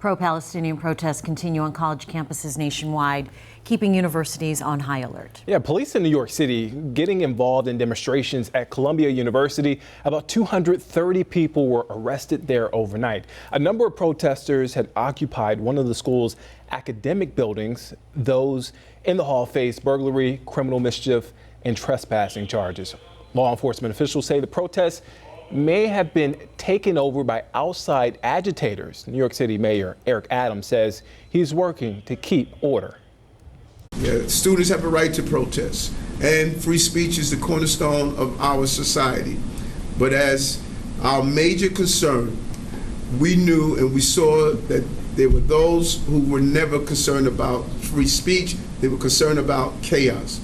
Pro-Palestinian protests continue on college campuses nationwide, keeping universities on high alert. Yeah, police in New York City getting involved in demonstrations at Columbia University. About 230 people were arrested there overnight. A number of protesters had occupied one of the school's academic buildings. Those in the hall faced burglary, criminal mischief, and trespassing charges. Law enforcement officials say the protests may have been taken over by outside agitators. New York City Mayor Eric Adams says he's working to keep order. Yeah, students have a right to protest, and free speech is the cornerstone of our society. But as our major concern, we knew and we saw that there were those who were never concerned about free speech. They were concerned about chaos.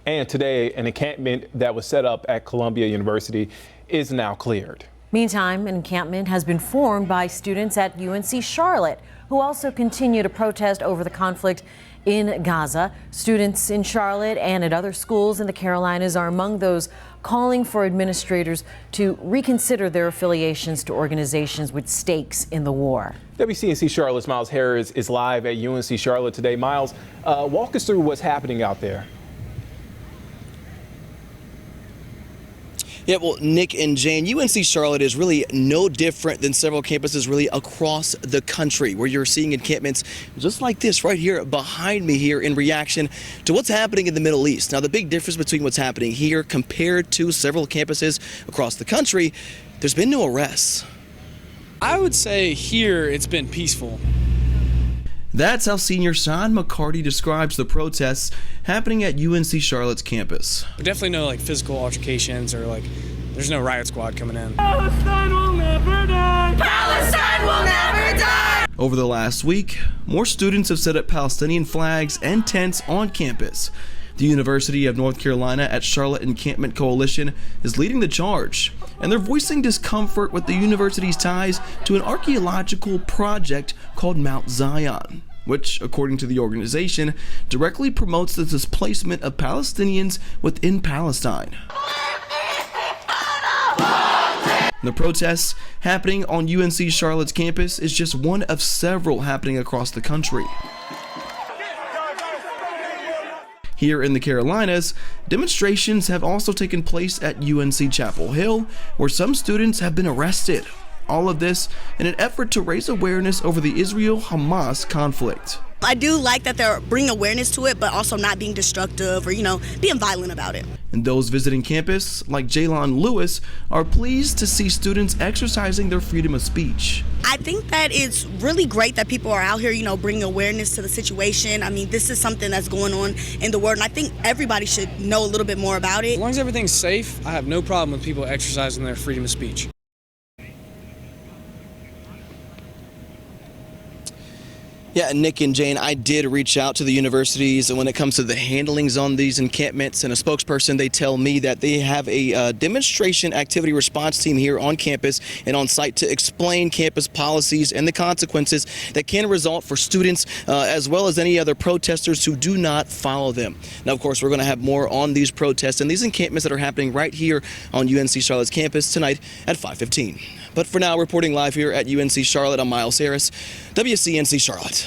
And today, an encampment that was set up at Columbia University is now cleared. Meantime, an encampment has been formed by students at UNC Charlotte, who also continue to protest over the conflict in Gaza. Students in Charlotte and at other schools in the Carolinas are among those calling for administrators to reconsider their affiliations to organizations with stakes in the war. WCNC Charlotte's Myles Harris is live at UNC Charlotte today. Myles, walk us through what's happening out there. Yeah, well, Nick and Jane, UNC Charlotte is really no different than several campuses really across the country, where you're seeing encampments just like this right here behind me here in reaction to what's happening in the Middle East. Now, the big difference between what's happening here compared to several campuses across the country, there's been no arrests. I would say here it's been peaceful. That's how senior Sean McCarty describes the protests happening at UNC Charlotte's campus. Definitely no physical altercations or there's no riot squad coming in. Palestine will never die! Palestine will never die! Over the last week, more students have set up Palestinian flags and tents on campus. The University of North Carolina at Charlotte Encampment Coalition is leading the charge, and they're voicing discomfort with the university's ties to an archaeological project called Mount Zion, which, according to the organization, directly promotes the displacement of Palestinians within Palestine. The protests happening on UNC Charlotte's campus is just one of several happening across the country. Here in the Carolinas, demonstrations have also taken place at UNC Chapel Hill, where some students have been arrested. All of this in an effort to raise awareness over the Israel-Hamas conflict. I do like that they're bringing awareness to it, but also not being destructive or, being violent about it. And those visiting campus, like Jaylon Lewis, are pleased to see students exercising their freedom of speech. I think that it's really great that people are out here, bringing awareness to the situation. I mean, this is something that's going on in the world, and I think everybody should know a little bit more about it. As long as everything's safe, I have no problem with people exercising their freedom of speech. Yeah, Nick and Jane, I did reach out to the universities, and when it comes to the handlings on these encampments, and a spokesperson, they tell me that they have a demonstration activity response team here on campus and on site to explain campus policies and the consequences that can result for students as well as any other protesters who do not follow them. Now, of course, we're going to have more on these protests and these encampments that are happening right here on UNC Charlotte's campus tonight at 5:15. But for now, reporting live here at UNC Charlotte, I'm Myles Harris, WCNC Charlotte.